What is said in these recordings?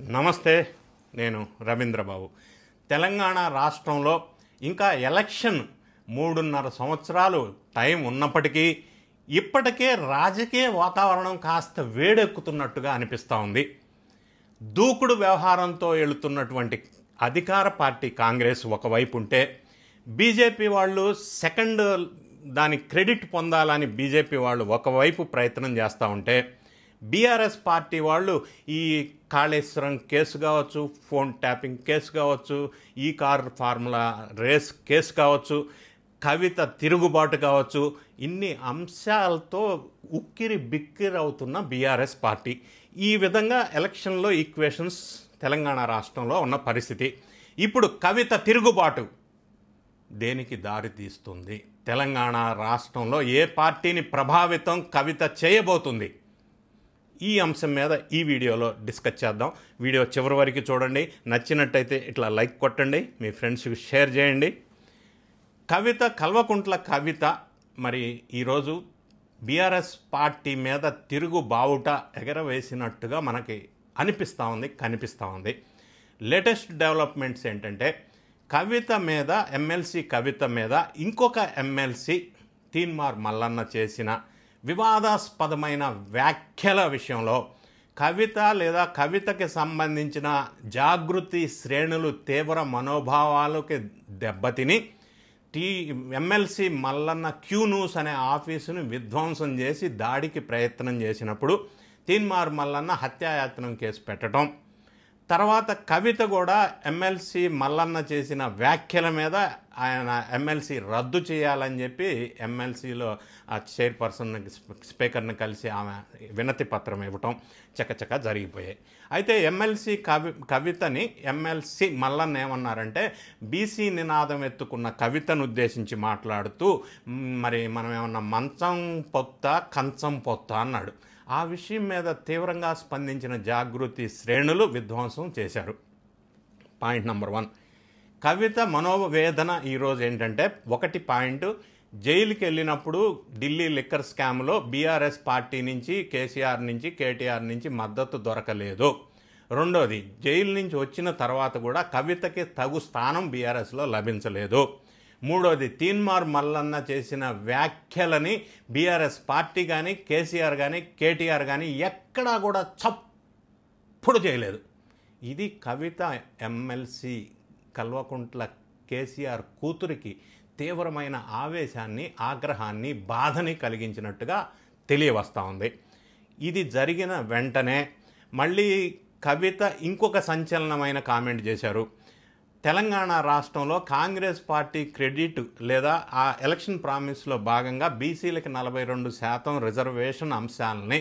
నమస్తే. నేను రవీంద్రబాబు. తెలంగాణ రాష్ట్రంలో ఇంకా ఎలక్షన్ 3.5 సంవత్సరాలు టైం ఉన్నప్పటికీ ఇప్పటికే రాజకీయ వాతావరణం కాస్త వేడెక్కుతున్నట్టుగా అనిపిస్తూ ఉంది. దూకుడు వ్యవహారంతో వెళుతున్నటువంటి అధికార పార్టీ కాంగ్రెస్ ఒకవైపు ఉంటే, బీజేపీ వాళ్ళు సెకండ్ దాని క్రెడిట్ పొందాలని బీజేపీ వాళ్ళు ఒకవైపు ప్రయత్నం చేస్తూ ఉంటే, బీఆర్ఎస్ పార్టీ వాళ్ళు ఈ కాళేశ్వరం కేసు కావచ్చు, ఫోన్ ట్యాపింగ్ కేసు కావచ్చు, ఈ కార్ ఫార్ములా రేస్ కేసు కావచ్చు, కవిత తిరుగుబాటు కావచ్చు, ఇన్ని అంశాలతో ఉక్కిరి బిక్కిరి అవుతున్న బీఆర్ఎస్ పార్టీ ఈ విధంగా ఎలక్షన్లో ఈక్వేషన్స్ తెలంగాణ రాష్ట్రంలో ఉన్న పరిస్థితి. ఇప్పుడు కవిత తిరుగుబాటు దేనికి దారి తీస్తుంది? తెలంగాణ రాష్ట్రంలో ఏ పార్టీని ప్రభావితం కవిత చేయబోతుంది? ఈ అంశం మీద ఈ వీడియోలో డిస్కస్ చేద్దాం. వీడియో చివరి వరకు చూడండి. నచ్చినట్టయితే ఇట్లా లైక్ కొట్టండి, మీ ఫ్రెండ్స్కి షేర్ చేయండి. కల్వకుంట్ల కవిత మరి ఈరోజు బీఆర్ఎస్ పార్టీ మీద తిరుగు బావుట ఎగరవేసినట్టుగా మనకి అనిపిస్తూ ఉంది, కనిపిస్తూ ఉంది. లేటెస్ట్ డెవలప్మెంట్స్ ఏంటంటే, కవిత మీద ఎమ్మెల్సీ కవిత మీద ఇంకొక ఎమ్మెల్సీ తీన్మార్ మల్లన్న చేసిన వివాదాస్పదమైన వ్యాఖ్యల విషయంలో కవిత లేదా కవితకి సంబంధించిన జాగృతి శ్రేణులు తీవ్ర మనోభావాలకి దెబ్బతిని ఎమ్మెల్సీ మల్లన్న క్యూ న్యూస్ అనే ఆఫీసును విధ్వంసం చేసి దాడికి ప్రయత్నం చేసినప్పుడు తీన్మార్ మల్లన్న హత్యాయత్నం కేసు పెట్టడం, తర్వాత కవిత కూడా ఎమ్మెల్సీ మల్లన్న చేసిన వ్యాఖ్యల మీద ఆయన ఎమ్మెల్సీ రద్దు చేయాలని చెప్పి ఎమ్మెల్సీలో ఆ చైర్పర్సన్ స్పీకర్ని కలిసి ఆమె వినతి పత్రం ఇవ్వటం చకచక జరిగిపోయాయి. అయితే ఎమ్మెల్సీ కవితని ఎమ్మెల్సీ మల్లన్న ఏమన్నారంటే, బీసీ నినాదం ఎత్తుకున్న కవితను ఉద్దేశించి మాట్లాడుతూ మరి మనం ఏమన్నా మంచం పొత్త కంచం పొత్త అన్నాడు. ఆ విషయం మీద తీవ్రంగా స్పందించిన జాగృతి శ్రేణులు విధ్వంసం చేశారు. పాయింట్ నెంబర్ 1, కవిత మనోవేదన ఈరోజు ఏంటంటే, ఒకటి పాయింట్, జైలుకి వెళ్ళినప్పుడు ఢిల్లీ లిక్కర్ స్కామ్లో బీఆర్ఎస్ పార్టీ నుంచి, కేసీఆర్ నుంచి, కేటీఆర్ నుంచి మద్దతు దొరకలేదు. రెండోది, జైలు నుంచి వచ్చిన తర్వాత కూడా కవితకి తగు స్థానం బీఆర్ఎస్లో లభించలేదు. మూడోది, తీన్మార్ మల్లన్న చేసిన వ్యాఖ్యలని బీఆర్ఎస్ పార్టీ కానీ, కేసీఆర్ కానీ, కేటీఆర్ కానీ ఎక్కడా కూడా చప్పుడు చేయలేదు. ఇది కవిత ఎమ్మెల్సీ కల్వకుంట్ల కేసీఆర్ కూతురికి తీవ్రమైన ఆవేశాన్ని, ఆగ్రహాన్ని, బాధని కలిగించినట్టుగా తెలియవస్తూ ఉంది. ఇది జరిగిన వెంటనే మళ్ళీ కవిత ఇంకొక సంచలనమైన కామెంట్ చేశారు. తెలంగాణ రాష్ట్రంలో కాంగ్రెస్ పార్టీ క్రెడిట్ లేదా ఆ ఎలక్షన్ ప్రామిస్లో భాగంగా బీసీలకి 42% రిజర్వేషన్ అంశాలని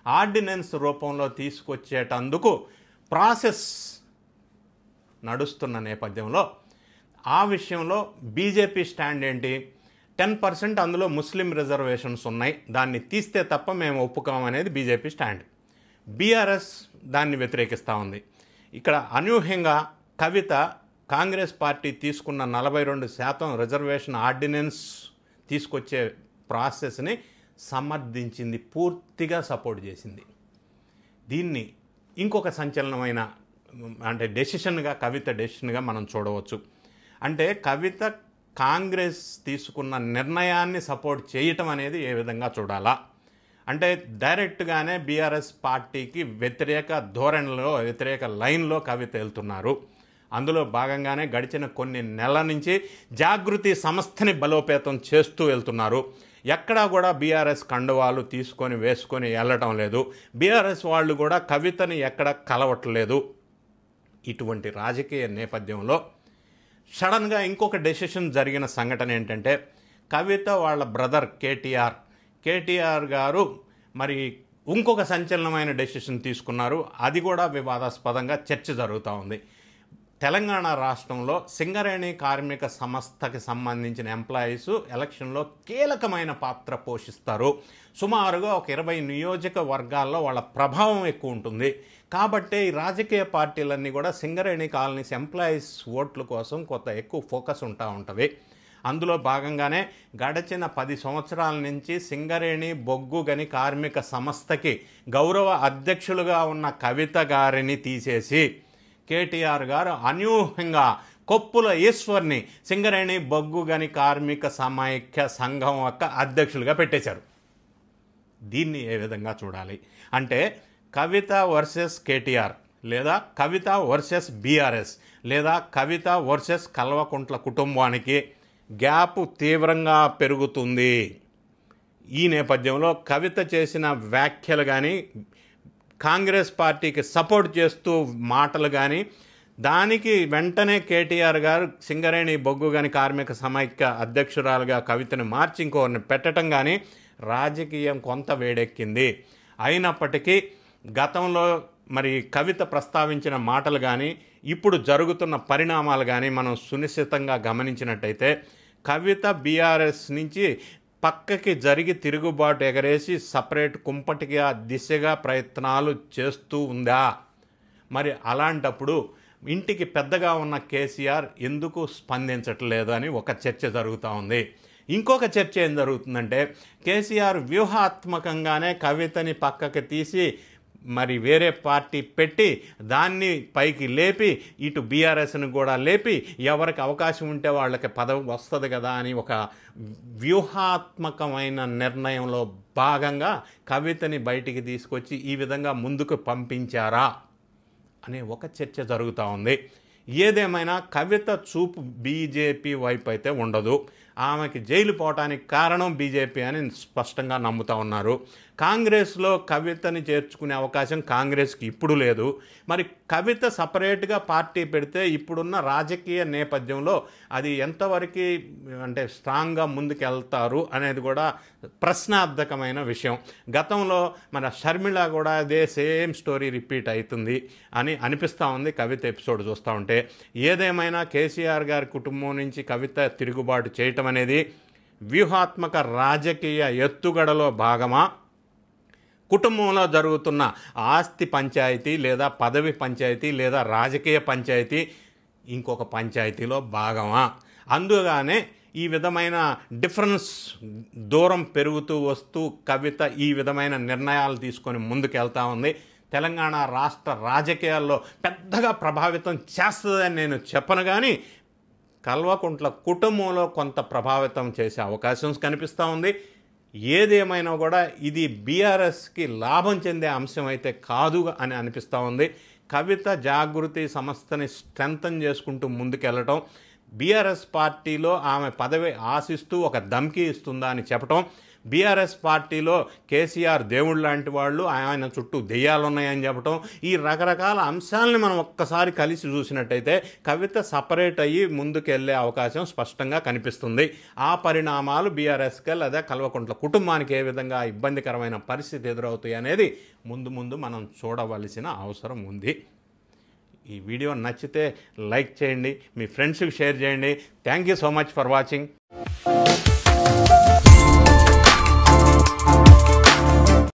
ఆర్డినెన్స్ రూపంలో తీసుకొచ్చేటందుకు ప్రాసెస్ నడుస్తున్న నేపథ్యంలో ఆ విషయంలో బీజేపీ స్టాండ్ ఏంటి? 10% అందులో ముస్లిం రిజర్వేషన్స్ ఉన్నాయి, దాన్ని తీస్తే తప్ప మేము ఒప్పుకోమనేది బీజేపీ స్టాండ్. బీఆర్ఎస్ దాన్ని వ్యతిరేకిస్తూ ఉంది. ఇక్కడ అనూహ్యంగా కవిత కాంగ్రెస్ పార్టీ తీసుకున్న 42% రిజర్వేషన్ ఆర్డినెన్స్ తీసుకొచ్చే ప్రాసెస్ని సమర్థించింది, పూర్తిగా సపోర్ట్ చేసింది. దీన్ని ఇంకొక సంచలనమైన కవిత డెసిషన్గా మనం చూడవచ్చు. అంటే కవిత కాంగ్రెస్ తీసుకున్న నిర్ణయాన్ని సపోర్ట్ చేయటం అనేది ఏ విధంగా చూడాలా అంటే, డైరెక్ట్గానే బీఆర్ఎస్ పార్టీకి వ్యతిరేక ధోరణిలో, వ్యతిరేక లైన్లో కవిత వెళ్తున్నారు. అందులో భాగంగానే గడిచిన కొన్ని నెలల నుంచి జాగృతి సంస్థని బలోపేతం చేస్తూ వెళ్తున్నారు. ఎక్కడా కూడా బీఆర్ఎస్ కండువాలు వేసుకొని వెళ్ళటం లేదు. బీఆర్ఎస్ వాళ్ళు కూడా కవితని ఎక్కడ కలవట్లేదు. ఇటువంటి రాజకీయ నేపథ్యంలో సడన్గా ఇంకొక డెసిషన్ జరిగిన సంఘటన ఏంటంటే, కవిత వాళ్ళ బ్రదర్ కేటీఆర్ గారు మరి ఇంకొక సంచలనమైన డెసిషన్ తీసుకున్నారు. అది కూడా వివాదాస్పదంగా చర్చ జరుగుతూ ఉంది. తెలంగాణ రాష్ట్రంలో సింగరేణి కార్మిక సంస్థకి సంబంధించిన ఎంప్లాయీస్ ఎలక్షన్లో కీలకమైన పాత్ర పోషిస్తారు. సుమారుగా ఒక 20 నియోజకవర్గాల్లో వాళ్ళ ప్రభావం ఎక్కువ ఉంటుంది. కాబట్టి ఈ రాజకీయ పార్టీలన్నీ కూడా సింగరేణి కాలనీస్ ఎంప్లాయీస్ ఓట్ల కోసం కొంత ఎక్కువ ఫోకస్ ఉంటుంది. అందులో భాగంగానే గడిచిన 10 సంవత్సరాల నుంచి సింగరేణి బొగ్గు గని కార్మిక సంస్థకి గౌరవ అధ్యక్షులుగా ఉన్న కవిత గారిని తీసేసి కేటీఆర్ గారు అనూహ్యంగా కొప్పుల ఈశ్వర్ని సింగరేణి బొగ్గు గని కార్మిక సమైక్య సంఘం యొక్క అధ్యక్షులుగా పెట్టేశారు. దీన్ని ఏ విధంగా చూడాలి అంటే కవిత వర్సెస్ కేటీఆర్, లేదా కవిత వర్సెస్ బీఆర్ఎస్, లేదా కవిత వర్సెస్ కల్వకుంట్ల కుటుంబానికి గ్యాప్ తీవ్రంగా పెరుగుతుంది. ఈ నేపథ్యంలో కవిత చేసిన వ్యాఖ్యలు కానీ, కాంగ్రెస్ పార్టీకి సపోర్ట్ చేస్తూ మాటలు కానీ, దానికి వెంటనే కేటీఆర్ గారు సింగరేణి బొగ్గు గని కార్మిక సమైక్య అధ్యక్షురాలుగా కవితను మార్చి ఇంకోరిని పెట్టడం కానీ రాజకీయం కొంత వేడెక్కింది. అయినప్పటికీ గతంలో మరి కవిత ప్రస్తావించిన మాటలు కానీ, ఇప్పుడు జరుగుతున్న పరిణామాలు కానీ మనం సునిశ్చితంగా గమనించినట్టయితే కవిత బీఆర్ఎస్ నుంచి పక్కకి జరిగి తిరుగుబాటు ఎగరేసి సపరేట్ కుంపటిగా దిశగా ప్రయత్నాలు చేస్తూ ఉందా? మరి అలాంటప్పుడు ఇంటికి పెద్దగా ఉన్న కేసీఆర్ ఎందుకు స్పందించట్లేదు అని ఒక చర్చ జరుగుతూ ఉంది. ఇంకొక చర్చ ఏం జరుగుతుందంటే కేసీఆర్ వ్యూహాత్మకంగానే కవితని పక్కకి తీసి మరి వేరే పార్టీ పెట్టి దాన్ని పైకి లేపి ఇటు బీఆర్ఎస్ని కూడా లేపి ఎవరికి అవకాశం ఉంటే వాళ్ళకి పదవి వస్తుంది కదా అని ఒక వ్యూహాత్మకమైన నిర్ణయంలో భాగంగా కవితని బయటికి తీసుకొచ్చి ఈ విధంగా ముందుకు పంపించారా అనే ఒక చర్చ జరుగుతూ ఉంది. ఏదేమైనా కవిత చూపు బీజేపీ వైపు అయితే ఉండదు. ఆమెకి జైలు పోవటానికి కారణం బీజేపీ అని స్పష్టంగా నమ్ముతూ ఉన్నారు. కాంగ్రెస్లో కవితని చేర్చుకునే అవకాశం కాంగ్రెస్కి ఇప్పుడు లేదు. మరి కవిత సపరేట్గా పార్టీ పెడితే ఇప్పుడున్న రాజకీయ నేపథ్యంలో అది ఎంతవరకు అంటే స్ట్రాంగ్గా ముందుకెళ్తారు అనేది కూడా ప్రశ్నార్థకమైన విషయం. గతంలో మన షర్మిల కూడా అదే సేమ్ స్టోరీ రిపీట్ అవుతుంది అని అనిపిస్తూ ఉంది కవిత ఎపిసోడ్ చూస్తూ ఉంటే. ఏదేమైనా కేసీఆర్ గారి కుటుంబం నుంచి కవిత తిరుగుబాటు చేయటం అనేది వ్యూహాత్మక రాజకీయ ఎత్తుగడలో భాగమా, కుటుంబంలో జరుగుతున్న ఆస్తి పంచాయతీ లేదా పదవి పంచాయతీ లేదా రాజకీయ పంచాయతీ ఇంకొక పంచాయతీలో భాగమా? అందుగానే ఈ విధమైన డిఫరెన్స్ దూరం పెరుగుతూ వస్తూ కవిత ఈ విధమైన నిర్ణయాలు తీసుకొని ముందుకెళ్తా ఉంది. తెలంగాణ రాష్ట్ర రాజకీయాల్లో పెద్దగా ప్రభావితం చేస్తుందని నేను చెప్పను, కానీ కల్వకుంట్ల కుటుంబంలో కొంత ప్రభావితం చేసే అవకాశం కనిపిస్తూ ఉంది. ఏదేమైనా కూడా ఇది బీఆర్ఎస్కి లాభం చెందే అంశం అయితే కాదు అని అనిపిస్తూ ఉంది. కవిత జాగృతి సంస్థని స్ట్రెంథన్ చేసుకుంటూ ముందుకెళ్ళటం, బీఆర్ఎస్ పార్టీలో ఆమె పదవి ఆశిస్తూ ఒక ధమ్కీ ఇస్తుందా అని చెప్పటం, బీఆర్ఎస్ పార్టీలో కేసీఆర్ దేవుడు లాంటి వాళ్ళు, ఆయన చుట్టూ దెయ్యాలు ఉన్నాయని చెప్పటం, ఈ రకరకాల అంశాలని మనం ఒక్కసారి కలిసి చూసినట్టయితే కవిత సపరేట్ అయ్యి ముందుకెళ్లే అవకాశం స్పష్టంగా కనిపిస్తుంది. ఆ పరిణామాలు బీఆర్ఎస్కి లేదా కల్వకుంట్ల కుటుంబానికి ఏ విధంగా ఇబ్బందికరమైన పరిస్థితి ఎదురవుతాయి అనేది ముందు మనం చూడవలసిన అవసరం ఉంది. ఈ వీడియో నచ్చితే లైక్ చేయండి, మీ ఫ్రెండ్స్కి షేర్ చేయండి. Thank you so much for watching.